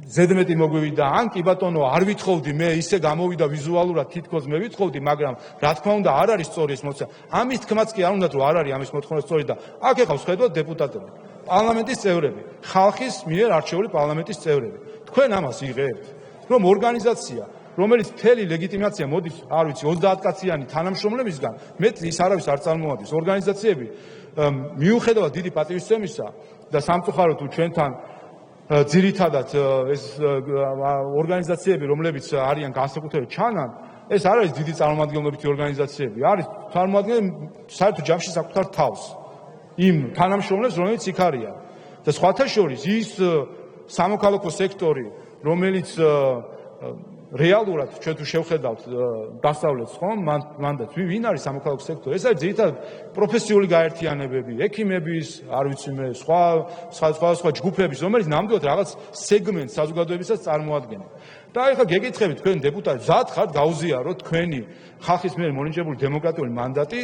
ზედმეტი მოგვივიდა, ან კი ბატონო, არ ვითხოვდი მე, ისე გამოვიდა ვიზუალურად, თითქოს მე ვითხოვდი, მაგრამ რა თქმა უნდა არ არის სწორი ეს მოთხოვნა. ამის თქმაც კი არ უნდათ, რომ არ არის ამის მოთხოვნა სწორი და აქ ეხავს ხედავთ დეპუტატები, პარლამენტის წევრები, ხალხის მიერ არჩეული პარლამენტის წევრები. თქვენ ამას იღებთ, რომ ორგანიზაცია, რომელიც მთელი ლეგიტიმაცია მოდის, არ ვიცი, 30 კაციანი თანამშრომლებისგან, მეტ ის არავის არ წარმოადგენს. ორგანიზაციები მიუხედავად დიდი პატივისცემისა და სამწუხაროდ თუ ჩვენთან ძირითადად ეს ორგანიზაციები, რომლებიც არიან განსაკუთრებით ჩანან, ეს არ არის დიდი წარმომადგენლობითი ორგანიზაციები, არის წარმოადგენენ საერთო ჯამში საკუთარ თავს, იმ თანამშრომლებს, რომლებიც იქ არიან. და სხვათა შორის ის სამოქალაქო სექტორი, რომელიც რეალურად ჩვენ თუ შევხედავთ დასავლეთს, ხომ, მანდაც ვინ არის სამოქალაქო სექტორი? ეს არის ძირითადად პროფესიული გაერთიანებები, ექიმების, არ ვიცი მე, სხვა ჯგუფების, რომელიც ნამდვილად რაღაც სეგმენტს საზოგადოებისას წარმოადგენენ. და ეხლა გეკითხებით, თქვენ დეპუტატები, მზად ხართ გაუზიაროთ თქვენი ხალხის მიერ მონიჭებული დემოკრატიული მანდატი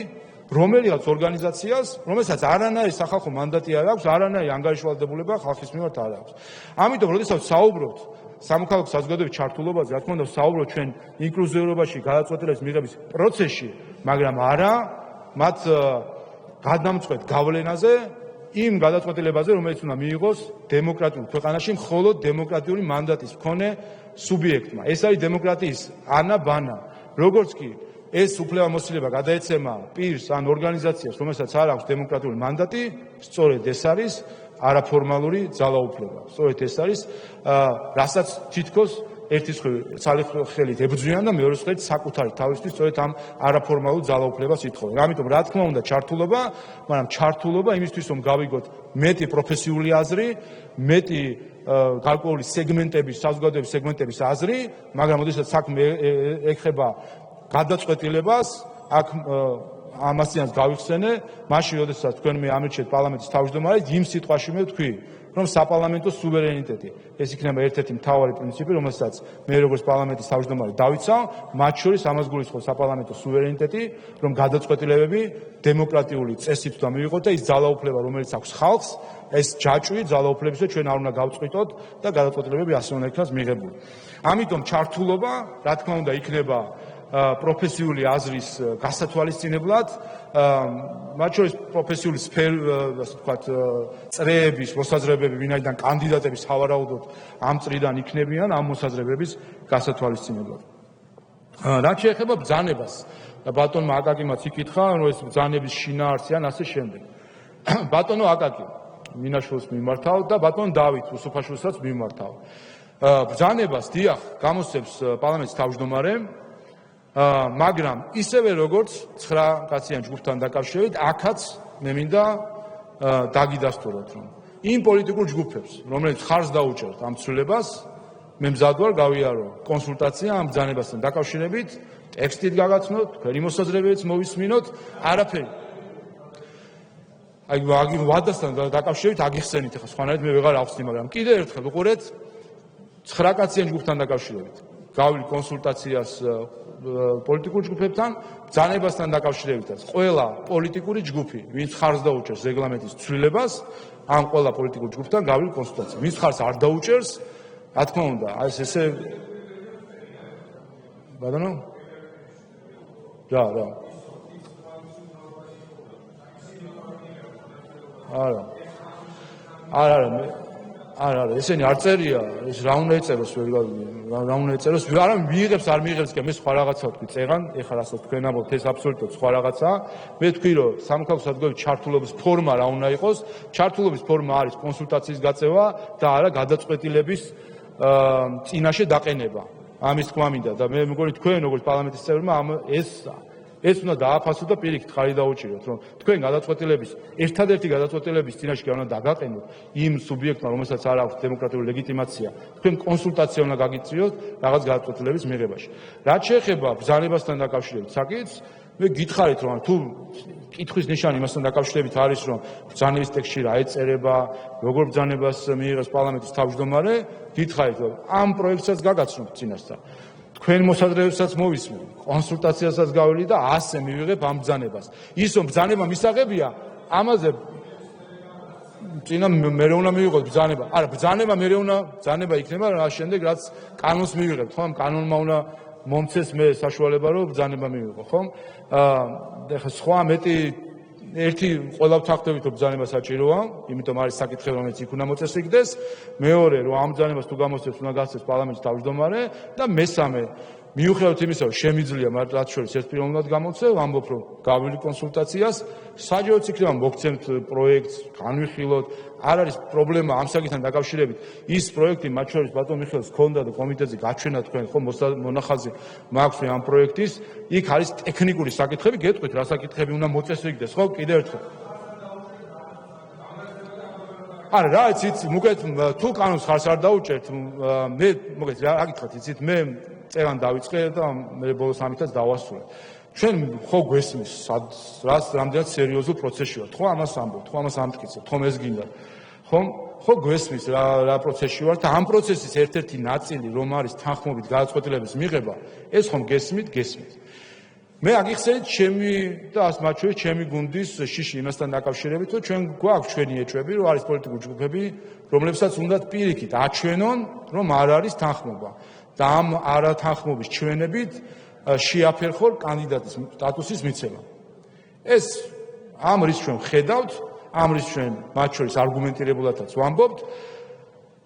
რომელიღაც ორგანიზაციას, რომელსაც არანაირი სახალხო მანდატი არ აქვს, არანაირი ანგარიშვალდებულება ხალხის მიმართ არ აქვს. ამიტომ, როდესაც საუბრობთ სამოქალაქო საზოგადოების ჩართულობაზე, რა თქმა უნდა, საუბრობთ ჩვენ ინკლუზიურობაში, გადაწყვეტილების მიღების პროცესში, მაგრამ არა მათ გადამწყვეტ გავლენაზე, იმ გადაწყვეტილებაზე, რომელიც უნდა მიიღოს დემოკრატიულ ქვეყანაში მხოლოდ დემოკრატიული მანდატის მქონე სუბიექტმა. ეს არის დემოკრატიის ანა ბანა. როგორც კი ეს უფლებამოსილება გადაეცემა პირს ან ორგანიზაციას, რომელსაც არ აქვს დემოკრატიული მანდატი, სწორედ ეს არის არაფორმალური ძალაუფლება. სწორედ ეს არის, რასაც თითქოს ერთის ხელით ებრძვიან და მეორეს ხელით საკუთარი თავისთვის სწორედ ამ არაფორმალურ ძალაუფლებას ითხოვენ. ამიტომ რა თქმა უნდა ჩართულობა, მაგრამ ჩართულობა იმისთვის, რომ გავიგოთ მეტი პროფესიული აზრი, მეტი გარკვეული სეგმენტების, საზოგადოების სეგმენტების აზრი, მაგრამ როდესაც საქმე ეხება გადაწყვეტილებას, აქ ამასიანს გავიხსენე, მაშინ როდესაც თქვენ მე ამირჩიეთ პარლამენტის თავმჯდომარედ, იმ სიტყვაში მე ვთქვი, რომ საპარლამენტო სუვერენიტეტი ეს იქნება ერთ-ერთი მთავარი პრინციპი, რომელსაც მე როგორც პარლამენტის თავმჯდომარე დავიცავ, მათ შორის ამას გულისხმობს საპარლამენტო სუვერენიტეტი, რომ გადაწყვეტილებები დემოკრატიული წესით უნდა მივიღოთ და ის ძალაუფლება, რომელიც აქვს ხალხს, ეს ჯაჭვი ძალაუფლებისა ჩვენ არ უნდა გავწყვიტოთ და გადაწყვეტილებები ასე უნდა იქნას მიღებული. ამიტომ ჩართულობა, რა თქმა უნდა, იქნება პროფესიული აზრის გასათვალისწინებლად, მათ შორის პროფესიული ასე ვთქვათ, წრეების, მოსაზრებები, ვინაიდან კანდიდატები სავარაუდოდ ამ წრიდან იქნებიან, ამ მოსაზრებების გასათვალისწინებლად. რაც შეეხება ბრძანებას, ბატონმა აკაკიმაც იკითხა, რომ ეს ბრძანების შინაარსი ან ასე შემდეგ. ბატონო აკაკი მინაშვილს მიმართავ და ბატონ დავით უსუფაშვილსაც მიმართავ. ბრძანებას დიახ გამოსცემს პარლამენტის თავმჯდომარე, მაგრამ ისევე როგორც 9 კაციან ჯგუფთან დაკავშირებით, აქაც მე მინდა დაგიდასტუროთ, რომ იმ პოლიტიკურ ჯგუფებს, რომელიც ხარს დაუჭერთ ამ ცვლილებას, მე მზად ვარ გავიარო კონსულტაცია ამ ბრძანებასთან დაკავშირებით, ტექსტით გაგაცნოთ, თქვენი მოსაზრებებიც მოვისმინოთ, არაფერი. აი ვადასთან დაკავშირებით აგიხსენით ახლა სხვანაირად მე ვეღარ ავხსნი, მაგრამ კიდევ ერთხელ უყურეთ 9 კაციან ჯგუფთან დაკავშირებით. გავილი კონსულტაციას პოლიტიკურ ჯგუფებთან, ბრძანებასთან დაკავშირებითაც. ყველა პოლიტიკური ჯგუფი, ვინც ხარს დაუჭერს რეგლამენტის ცვლილებას, ამ ყველა პოლიტიკურ ჯგუფთან გავილი კონსულტაცია. ვინც ხარს არ დაუჭერს, რა თქმა უნდა, აი ესე ბატონო? რა. არა, ესენი არ წერია, ეს რა უნდა ეწეროს, რა უნდა ეწეროს, არა მიიღებს, არ მიიღებს, კი მე სხვა რაღაცა ვთქვი, წერან, ეხლა რასაც თქვენ ამბობთ, ეს აბსოლუტურად სხვა რაღაცაა. მე ვთქვი, რომ სამოქალაქო საზოგადოების ჩართულობის ფორმა რა უნდა იყოს, ჩართულობის ფორმა არის კონსულტაციის გაწევა და არა გადაწყვეტილების წინაშე დაყენება. ამის თქმა მინდა და მე მგონი თქვენ როგორც პარლამენტის წევრმა ეს უნდა დააფასოთ და პირიქით ხარი დაუჭიროთ, რომ თქვენ გადაწყვეტილების, ერთადერთი გადაწყვეტილების წინაშე უნდა დაგაყენოთ იმ სუბიექტმა, რომელსაც არ აქვს დემოკრატიული ლეგიტიმაცია, თქვენ კონსულტაცია უნდა გაგიწიოთ რაღაც გადაწყვეტილების მიღებაში. რაც შეეხება ბრძანებასთან დაკავშირებით საკითხს, მე გითხარით, რომ თუ კითხვის ნიშანი იმასთან დაკავშირებით არის, რომ ბრძანების ტექსტში რა ეწერება, როგორ ბრძანებას მიიღებს პარლამენტის თავმჯდომარე, გითხარით, რომ ამ პროექტსაც გაგაცნობთ წინასწარ. თქვენ მოსაზრებებსაც მოვისმენ, კონსულტაციასაც გავილი და ასე მივიღებ ამ ბრძანებას. ის რომ ბრძანება მისაღებია, ამაზე წინა მერე უნდა მივიღოთ ბრძანება. არა, ბრძანება იქნება რა შემდეგ, რაც კანონს მივიღებთ, ხო? კანონმა უნდა მომცეს მე საშუალება, რომ ბრძანება მივიღო, ხო? ეხლა სხვა მეტი ერთი ყველა ვთანხმდებით, რომ ბრძანება საჭიროა, იმიტომ არის საკითხი, რომელიც იქ უნდა მოწესრიგდეს. მეორე, რომ ამ ბრძანებას თუ გამოსცემს, უნდა გასცეს პარლამენტის თავმჯდომარე და მესამე, მიუხედავად იმისა, რომ შემიძლია მათ შორის ერთპიროვნულად გამოცემ, ამბობ, რომ გავილი კონსულტაციას, საჯაროც იქნება მოგცემთ პროექტს, განვიხილოთ. არ არის პრობლემა ამ საკითხთან დაკავშირებით. ის პროექტი მათ შორის ბატონ მიხეილს ჰქონდა და კომიტეტზე გაჩვენა თქვენ ხო მონახაზი მაქვს ამ პროექტის. იქ არის ტექნიკური საკითხები, გეტყვით რა საკითხები უნდა მოწესრიგდეს, ხო? კიდევ ერთხელ. არა, რა იცით, მოგეთ თუ კანონს ხარს არ დაუჭერთ, მე მოგეთ რა გითხრათ, იცით, მე წერან დავიწყე და მე ბოლოს ამითაც დავასრულე. ჩვენ ხო გვესმის, რაც რამდენად სერიოზულ პროცესში ვართ, ხო ამას ამბობთ, ხო ამას ამტკიცებთ, ხომ ეს გინდა. ხო გვესმის რა პროცესში ვართ და ამ პროცესის ერთ-ერთი ნაწილი რომ არის თანხმობით გადაწყვეტილების მიღება, ეს ხომ გესმით. მე აგიხსენეთ ჩემი და მათ შორის ჩემი გუნდის შიში იმასთან დაკავშირებით, რომ ჩვენ გვაქვს ჩვენი ეჭვები, რომ არის პოლიტიკური ჯგუფები, რომლებსაც უნდათ პირიქით აჩვენონ, რომ არ არის თანხმობა და ამ არათანხმობის ჩვენებით შეაფერხონ კანდიდატის სტატუსის მიცემა. ეს ამ რის ჩვენ ხედავთ, ამ რის ჩვენ მათ შორის არგუმენტირებულადაც ვამბობთ.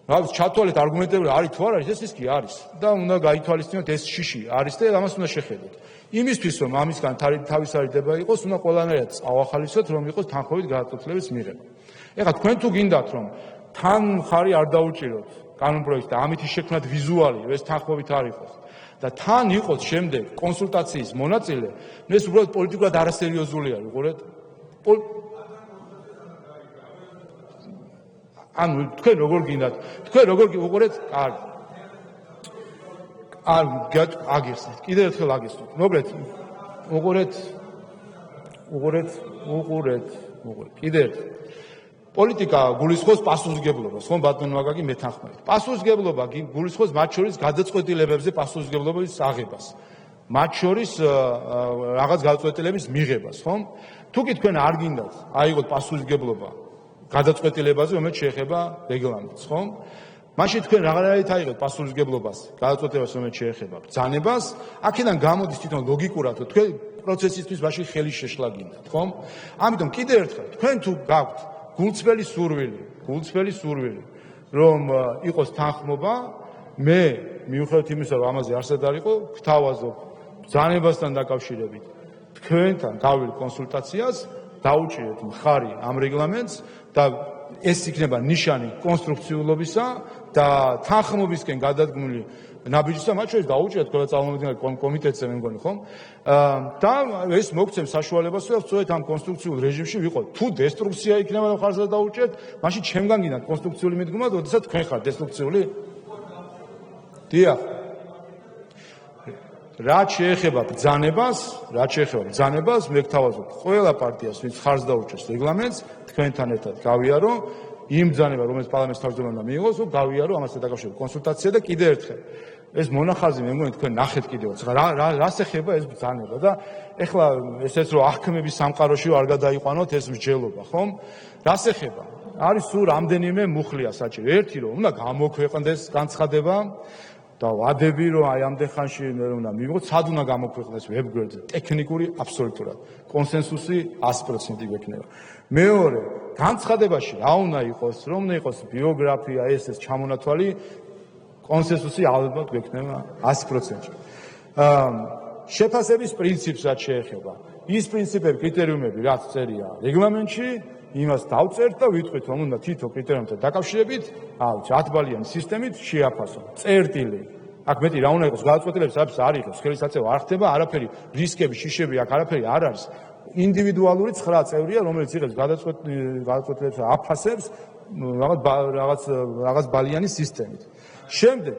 რაც ჩათვალეთ არგუმენტირებული არის თუ არ არის, ეს კი არის და უნდა გაითვალისწინოთ ეს შიში არის და ამას უნდა შეხედოთ. იმისთვის რომ ამისგან თავისარიდება იყოს, უნდა ყველანაირად წავახალისოთ, რომ იყოს თანხმობით გადაწყვეტილების მიღება. ეხლა თქვენ თუ გინდათ რომ თან ხარი არ დაუჭიროთ კანონ პროექტს და ამით შექმნათ ვიზუალი, ეს თანხმობით არ იყოს. და თან იყოს შემდეგ კონსულტაციის მონაწილე, ეს უბრალოდ პოლიტიკურად არასერიოზული არის, უყურეთ. ანუ თქვენ როგორ გინდათ? თქვენ როგორ უყურეთ? კარგი. აგიხსნით. კიდევ ერთხელ აგიხსნით. მოგეთ, უყურეთ. უყურეთ. კიდე ერთი. პოლიტიკა გულისხმობს პასუხისმგებლობას, ხომ ბატონო ვაგაგი მეთანხმებით. პასუხისმგებლობა გულისხმობს მათ შორის გადაწყვეტილებებზე პასუხისმგებლობის აღებას. მათ შორის რაღაც გადაწყვეტილების მიღებას, ხომ? თუკი თქვენ არ გინდათ აიღოთ პასუხისმგებლობა გადაწყვეტილებაზე, რომელიც შეეხება რეგლამენტს, ხომ? მაშინ თქვენ რაღაცით აიღეთ პასუხისმგებლობას გადაწყვეტილებას, რომელიც შეეხება ბრძანებას, აქედან გამოდის თვითონ ლოგიკურად, რომ თქვენ პროცესისთვის მაშინ ხელი შეშლა გინდათ, ხომ? ამიტომ კიდე ერთხელ, თქვენ თუ გაქვთ გულწრფელი სურვილი, რომ იყოს თანხმობა, მე მიუხედავად იმისა, რომ ამაზე არსად არ იყო, გთავაზობ ბრძანებასთან დაკავშირებით თქვენთან გავილი კონსულტაციას, დაუჭირეთ მხარი ამ რეგლამენტს და ეს იქნება ნიშანი კონსტრუქციულობისა და თანხმობისკენ გადადგმული ნაბიჯისა, მათ შორის დაუჭირეთ ყველა წარმომადგენელი კომიტეტზე, მე მგონი, ხომ? და ეს მოგცემს საშუალებას, რომ სწორედ ამ კონსტრუქციულ რეჟიმში ვიყოთ. თუ დესტრუქცია იქნება, რომ ხარჯად დაუჭირეთ, მაშინ ჩემგან გინდათ კონსტრუქციული მიდგომა, როდესაც თქვენ ხართ დესტრუქციული? დიახ. რაც შეეხება ბრძანებას, მე გთავაზობ ყველა პარტიას, ვინც ხარჯს დაუჭერს რეგლამენტს, თქვენთან ერთად გავიარო იმ ბრძანება, რომელიც პარლამენტის თავმჯდომარემ მიიღოს, რომ გავიარო ამასთან დაკავშირებით კონსულტაცია და კიდე ერთხელ ეს მონახაზი მე მგონი თქვენ ნახეთ კიდევაც რას ეხება ეს ბრძანება და ეხლა ესეც რომ აღქმების სამყაროში არ გადაიყვანოთ ეს მსჯელობა, ხომ? რას ეხება? არის სულ რამდენიმე მუხლია საჭირო. ერთი რომ უნდა გამოქვეყნდეს განცხადება და ვადები რომ აი ამდენ ხანში უნდა მივიღოთ, სად უნდა გამოქვეყნდეს ვებგვერდზე, ტექნიკური აბსოლუტურად კონსენსუსი 100% გვექნება. მეორე, განცხადებაში რა უნდა იყოს, რომ უნდა იყოს ბიოგრაფია, ეს ჩამონათვალი, კონსენსუსი ალბათ გვექნება 100%. შეფასების პრინციპს რაც შეეხება, ის პრინციპები, კრიტერიუმები, რაც წერია რეგლამენტში, იმას დავწერთ და ვიტყვით, რომ უნდა თითო კრიტერიუმთან დაკავშირებით, 10 ბალიანი სისტემით შეაფასო. წერტილი. აქ მეტი რა უნდა იყოს გადაწყვეტილების საფის არ იყოს, ხელისაწევა არ ხდება, არაფერი რისკები, შიშები აქ არაფერი არ არის. ინდივიდუალური 9 წევრია, რომელიც იღებს გადაწყვეტილებს აფასებს რაღაც ბალიანი სისტემით. შემდეგ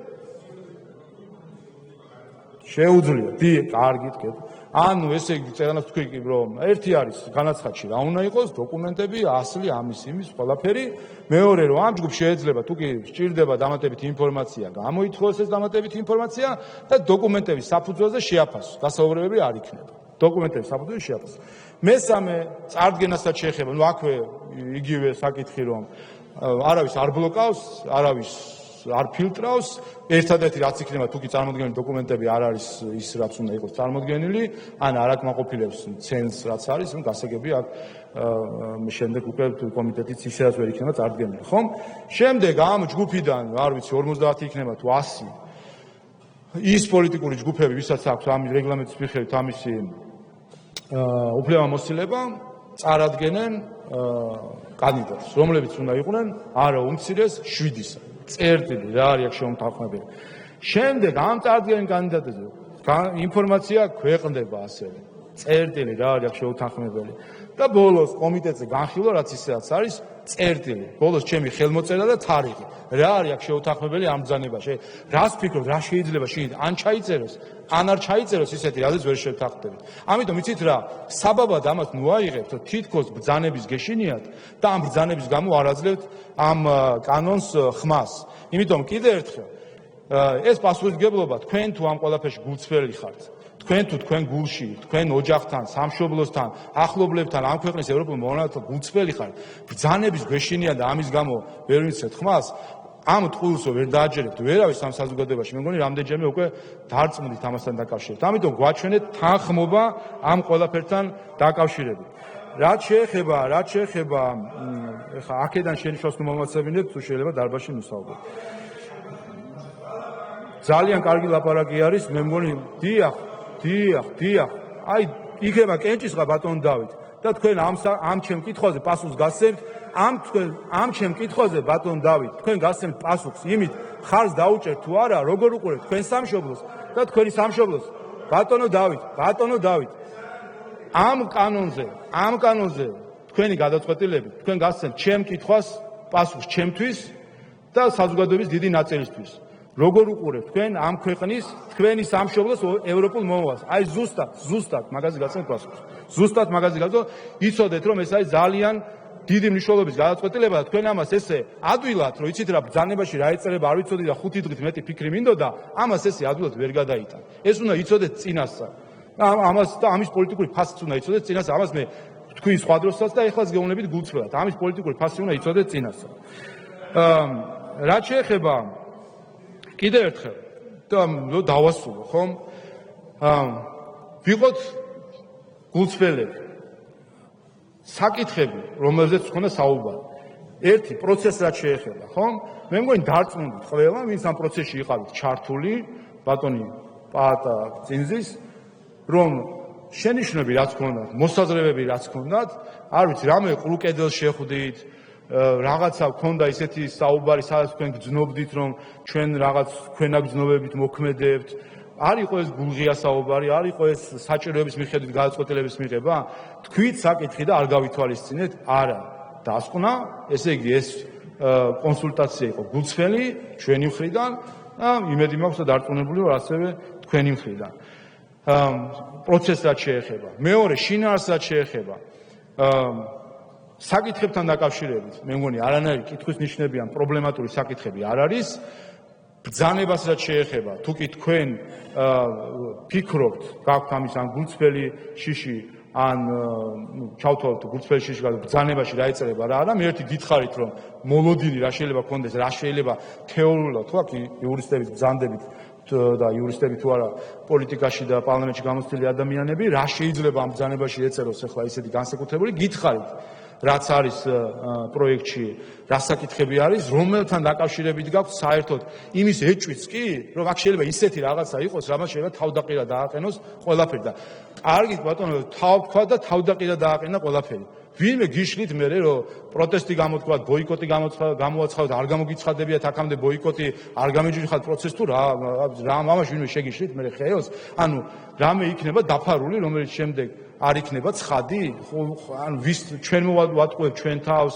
შეუძლია, კარგი თქვენ. ანუ ესე იგი წერანას თქვი რომ ერთი არის განაცხადში რა უნდა იყოს, დოკუმენტები, ასლი, ამის, იმის, ყველაფერი. მეორე რომ ამ ჯგუფში შეიძლება თუ კი სჭირდება დამატებითი ინფორმაცია, გამოითხოვოს ეს დამატებითი ინფორმაცია და დოკუმენტების საფუძველზე შეაფასოს. დასაუბრებელი არ იქნება. დოკუმენტების საფუძველზე შეაფასოს. მესამე წარდგენასაც შეეხება, აქვე იგივე საკითხი რომ არავის არ ბლოკავს, არავის არ ფილტრავს, ერთადერთი რაც იქნება თუ კი წარმოდგენილი დოკუმენტები არ არის ის რაც უნდა იყოს წარმოდგენილი, ან არ აკმაყოფილებს ცენს რაც არის, გასაგები აქ შემდეგ უკვე კომიტეტიც ისედაც ვერ იქნება წარდგენილი, ხომ? შემდეგ ამ ჯგუფიდან, არ ვიცი, 50 იქნება თუ 100 ის პოლიტიკური ჯგუფები, ვისაც აქვს ამ რეგლამენტის მიხედვით ამისი უფლებამოსილება, წარადგენენ კანდიდატს, რომლებიც უნდა იყვნენ არა უმცირეს 7-ისა. წერტილი რა არის აქ შემოთანხმებელი. შემდეგ ამ წარდგენილ კანდიდატებზე ინფორმაცია ქვეყნდება ასევე. წერტილი რა არის აქ შემოთანხმებელი. და ბოლოს კომიტეტზე განხილვა რაც ისედაც არის წერტილი. ბოლოს ჩემი ხელმოწერა და თარიღი. რა არის აქ შემოთანხმებელი ამ ბრძანებაში? რას ფიქრობ, რა შეიძლება შეიძლება ან ჩაიწეროს, ან არ ჩაიწეროს ისეთი, რაზეც ვერ შევთანხმდებით. ამიტომ იცით რა, საბაბად ამას ნუ აიღებთ, რომ თითქოს ბრძანების გეშინიათ და ამ ბრძანების გამო არ აძლევთ ამ კანონს ხმას. იმიტომ კიდე ერთხელ ეს პასუხისმგებლობა თქვენ თუ ამ ყველაფერში გულწრფელი ხართ. თქვენ თუ თქვენ გულში, თქვენ ოჯახთან, სამშობლოსთან, ახლობლებთან, ამ ქვეყნის ევროპულ მონარქთან გულწრფელი ხართ. ბრძანების გვეშინია და ამის გამო ვერ ვიცეთ ხმას, ამ ტყუილსო ვერ დააჯერებთ ვერავის ამ საზოგადოებაში. მე მგონი რამდენჯერმე უკვე დარწმუნდით ამასთან დაკავშირებით. ამიტომ გვაჩვენეთ თანხმობა ამ ყველაფერთან დაკავშირებით. რაც შეეხება ეხა აქედან შენიშნავს მომაცებინეთ თუ შეიძლება დარბაზში მისაუბროთ. ძალიან კარგი ლაპარაკი არის, მე მგონი დიახ. აი, იქნება კენჭისყრა ბატონ დავით და თქვენ ამ ჩემ კითხვაზე პასუხს გასცემთ, ამ ჩემ კითხვაზე ბატონ დავით, თქვენ გასცემთ პასუხს იმით, ხარს დაუჭერთ თუ არა, როგორ უყურებთ თქვენ სამშობლოს და თქვენი სამშობლოს. ბატონო დავით, ამ კანონზე თქვენი გადაწყვეტილებით, თქვენ გასცემთ ჩემ კითხვას პასუხს ჩემთვის და საზოგადოების დიდი ნაწილისთვის. როგორ უყურებთ თქვენ ამ ქვეყნის თქვენი სამშობლოს ევროპულ მომავალს? აი ზუსტად მაგაზე გაცემთ პასუხს. ზუსტად მაგაზე გაცემთ, იცოდეთ რომ ეს არის ძალიან დიდი მნიშვნელობის გადაწყვეტილება და თქვენ ამას ესე ადვილად, რომ იცით რა ბრძანებაში რა ეწერება არ ვიცოდი და 5 დღით მეტი ფიქრი მინდოდა, ამას ესე ადვილად ვერ გადაიტან. ეს უნდა იცოდეთ წინასწარ. ამას და ამის პოლიტიკური ფასიც უნდა იცოდეთ წინასწარ. ამას მე თქვი სხვა დროსაც და ეხლაც გეუბნებით გულწრფელად. ამის პოლიტიკური ფასი უნდა იცოდეთ წინასწარ. რაც შეეხება კიდევ ერთხელ და დავასრულო, ხომ? ვიყოთ გულწრფელები. საკითხები, რომელზეც ხონდა საუბარი. ერთი პროცესი რაც შეეხება, ხომ? მე მგონი დარწმუნდით ყველა, ვინც ამ პროცესში იყავით ჩართული, ბატონი პაატა წინზის, რომ შენიშვნები რაც ქონდათ, მოსაზრებები რაც ქონდათ, არ ვიცი, რამე ყრუ კედელს შეხვდით, რაღაცა ქონდა ისეთი საუბარი, სადაც თქვენ გძნობდით, რომ ჩვენ რაღაც ქვენაგრძნობებით მოქმედებთ. არ იყო ეს გულღია საუბარი, არ იყო ეს საჭიროების მიხედვით გადაწყვეტილების მიღება? თქვით საკითხი და არ გავითვალისწინეთ? არა. დასკვნა, ესე იგი ეს კონსულტაცია იყო გულწრფელი ჩვენი მხრიდან და იმედი მაქვს და დარწმუნებული ვარ ასევე თქვენი მხრიდან. პროცესს რაც შეეხება. მეორე, შინაარსს რაც შეეხება. საკითხებთან დაკავშირებით, მე მგონი არანაირი კითხვის ნიშნებიან პრობლემატური საკითხები არ არის. ბრძანებას რაც შეეხება, თუ კი თქვენ ფიქრობთ, გაქვთ ამის ან გულწრფელი შიში, ან ჩავთვალოთ გულწრფელი შიში ბრძანებაში რა ეწერება რა არა, მე ერთი გითხარით, რომ მოლოდინი რა შეიძლება გქონდეს, რა შეიძლება თეორიულად, თუ აქ იურისტების ბრძანდებით და იურისტები თუ არა პოლიტიკაში და პარლამენტში გამოცდილი ადამიანები, რა შეიძლება ამ ბრძანებაში ეწეროს ახლა ისეთი განსაკუთრებული, გითხარით. რაც არის პროექტში, რა საკითხები არის, რომელთან დაკავშირებით გაქვთ საერთოდ იმის ეჭვიც კი, რომ აქ შეიძლება ისეთი რაღაცა იყოს, რამაც შეიძლება თავდაყირა დააყენოს ყველაფერი და კარგით ბატონო, თავთქვა და თავდაყირა დააყენა ყველაფერი. ვინმე გიშლით მე რომ პროტესტი გამოთქვათ, ბოიკოტი გამოაცხადოთ, არ გამოგიცხადებიათ აქამდე ბოიკოტი, არ გამიჯვიხათ პროცესს თუ რა ამაში ვინმე შეგიშლით მე ხეოს, ანუ რამე იქნება დაფარული, რომელიც შემდეგ არ იქნება ცხადი? ანუ ვის ჩვენ მოვატყუებთ ჩვენ თავს,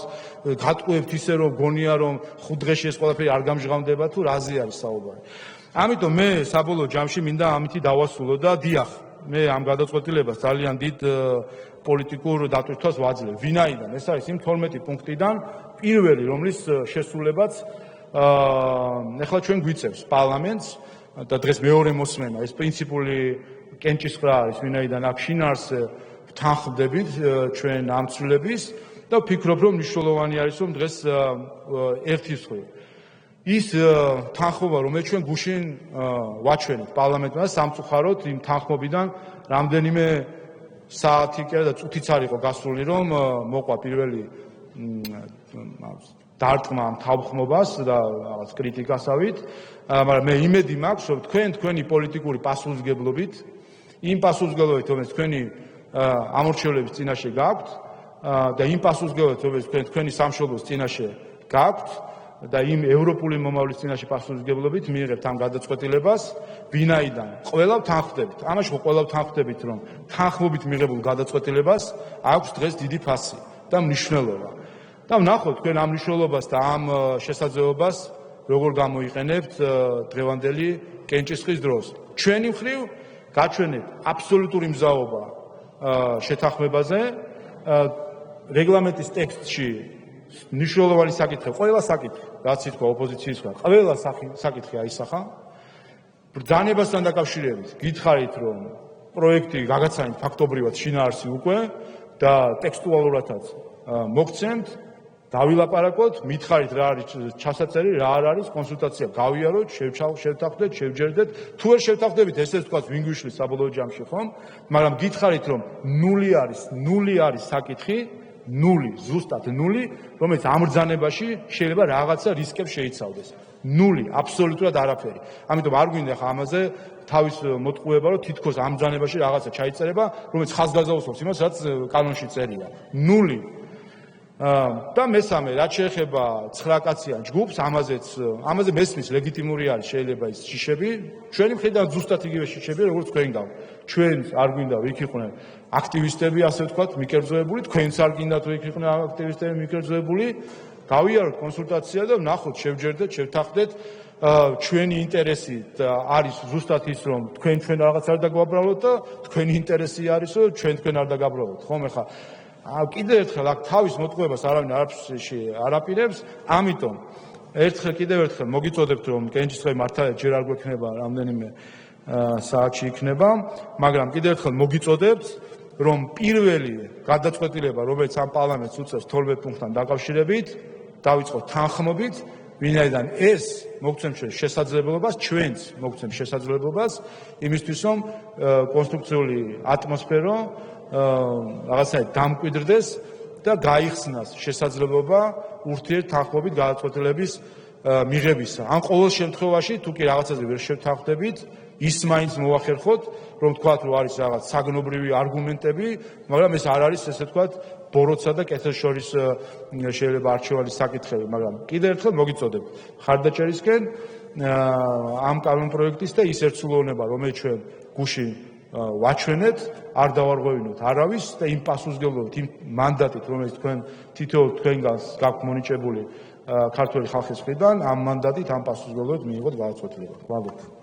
გატყუებთ ისე რომ გონია რომ 5 დღეში ეს ყველაფერი არ გამჟღავნდება თუ რაზე არის საუბარი. ამიტომ მე საბოლოო ჯამში მინდა ამითი დავასრულო და დიახ, მე ამ გადაწყვეტილებას ძალიან დიდ პოლიტიკურ დატვირთვას ვაძლევ. ვინაიდან ეს არის იმ 12 პუნქტიდან პირველი, რომლის შესრულებაც ეხლა ჩვენ გვიწევს პარლამენტს და დღეს მეორე მოსმენა, ეს პრინციპული კენჭისყრა არის, ვინაიდან აქ შინაარსს ვთანხმდებით ჩვენ ამ ცვლილების და ვფიქრობ, რომ მნიშვნელოვანი არის, რომ დღეს ერთის მხრივ ის თანხმობა, რომელიც ჩვენ გუშინ ვაჩვენეთ პარლამენტმა, სამწუხაროდ იმ თანხმობიდან რამდენიმე საათი კი არა და წუთიც არ იყო გასული, რომ მოყვა პირველი დარტყმა ამ თავხმობას და რაღაც კრიტიკასავით, მაგრამ მე იმედი მაქვს, რომ თქვენი პოლიტიკური პასუხისმგებლობით, იმ პასუხისმგებლობით, რომელიც თქვენი ამორჩევლების წინაშე გაქვთ და იმ პასუხისმგებლობით, რომელიც თქვენი სამშობლოს წინაშე გაქვთ და იმ ევროპული მომავლის წინაშე პასუხისმგებლობით მიიღებთ ამ გადაწყვეტილებას, ვინაიდან ყველა ვთანხმდებით. ამაში ყველა ვთანხმდებით, რომ თანხმობით მიღებულ გადაწყვეტილებას აქვს დღეს დიდი ფასი და მნიშვნელობა. და ვნახოთ თქვენ ამ მნიშვნელობას და ამ შესაძლებლობას როგორ გამოიყენებთ დღევანდელი კენჭისყრის დროს. ჩვენი მხრივ გაჩვენებთ აბსოლუტური მზაობა შეთანხმებაზე, რეგლამენტის ტექსტში მნიშვნელოვანი საკითხი, ყველა საკითხი, რაც ითქვა ოპოზიციის მხრიდან, ყველა საკითხი აისახა. ბრძანებასთან დაკავშირებით გითხარით, რომ პროექტი გაგაცანით ფაქტობრივად შინაარსი უკვე და ტექსტუალურადაც მოგცემთ, დავილაპარაკოთ, მითხარით რა არის ჩასაწერი, რა არ არის, კონსულტაცია გავიაროთ, შევთანხმდეთ, შევჯერდეთ. თუ ვერ შევთანხმდებით, ესე ვთქვათ, ვინ გვიშლის საბოლოო ჯამში, ხომ? მაგრამ გითხარით, რომ ნული არის საკითხი, ნული, ზუსტად ნული, რომელიც ამ ბრძანებაში შეიძლება რაღაცა რისკებს შეიცავდეს. ნული, აბსოლუტურად არაფერი. ამიტომ არ გვინდა ხა ამაზე თავის მოტყუება, რომ თითქოს ამ ბრძანებაში რაღაცა ჩაიწერება, რომელიც ხაზგასაუწყობს იმას, რაც კანონში წერია. ნული. და მესამე, რაც შეეხება 9 კაციან ჯგუფს, ამაზე მესმის ლეგიტიმური არის შეიძლება ის შიშები, ჩვენი მხრიდან ზუსტად იგივე შიშები, როგორც თქვენ გაქვთ. ჩვენს არ გვინდა იქ იყვნენ აქტივისტები, ასე ვთქვათ, მიკერძოებული, თქვენს არ გინდათ იქ იყვნენ აქტივისტები მიკერძოებული, გავიაროთ კონსულტაცია და ვნახოთ, შევჯერდეთ, შევთანხმდეთ. ჩვენი ინტერესი არის ზუსტად ის, რომ თქვენ რაღაც არ დაგაბრალოთ და თქვენი ინტერესი არის, რომ თქვენ არ დაგაბრალოთ, ხომ ახლა კიდევ ერთხელ აქ თავის მოტყუებას არავინ არ აპირებს, ამიტომ კიდევ ერთხელ მოგიწოდებთ, რომ კენჭისყრები მართალია ჯერ არ გვექნება, რამდენიმე საათში იქნება, მაგრამ კიდევ ერთხელ მოგიწოდებთ, რომ პირველი გადაწყვეტილება, რომელიც ამ პარლამენტს უწევს 12 პუნქტთან დაკავშირებით, დავიწყოთ თანხმობით, ვინაიდან ეს მოგცემს შესაძლებლობას, ჩვენც მოგცემს შესაძლებლობას იმისთვის, რომ კონსტრუქციული ატმოსფერო რაღაცნაირად დამკვიდრდეს და გაიხსნას შესაძლებლობა ურთიერთთანხმობით გადაწყვეტილების მიღებისა. ამ ყოველ შემთხვევაში, თუ კი რაღაცაზე ვერ შევთანხმდებით, ის მაინც მოახერხოთ, რომ თქვათ, რომ არის რაღაც საგნობრივი არგუმენტები, მაგრამ ეს არ არის, ესე ვთქვათ, ბოროტსა და კეთილს შორის შეიძლება არჩევანის საკითხები, მაგრამ კიდევ ერთხელ მოგიწოდებთ ხარდაჭერისკენ ამ კანონპროექტის და ის ერთსულოვნება, რომელიც ჩვენ გუში ვაჩვენეთ, არ დავარღვევინოთ არავის და იმ პასუხისმგებლობით, იმ მანდატით, რომელიც თითოეულ თქვენგანს გაქვთ მონიჭებული ქართული ხალხის მხრიდან, ამ მანდატით, ამ პასუხისმგებლობით მიიღოთ გადაწყვეტილება. მადლობა.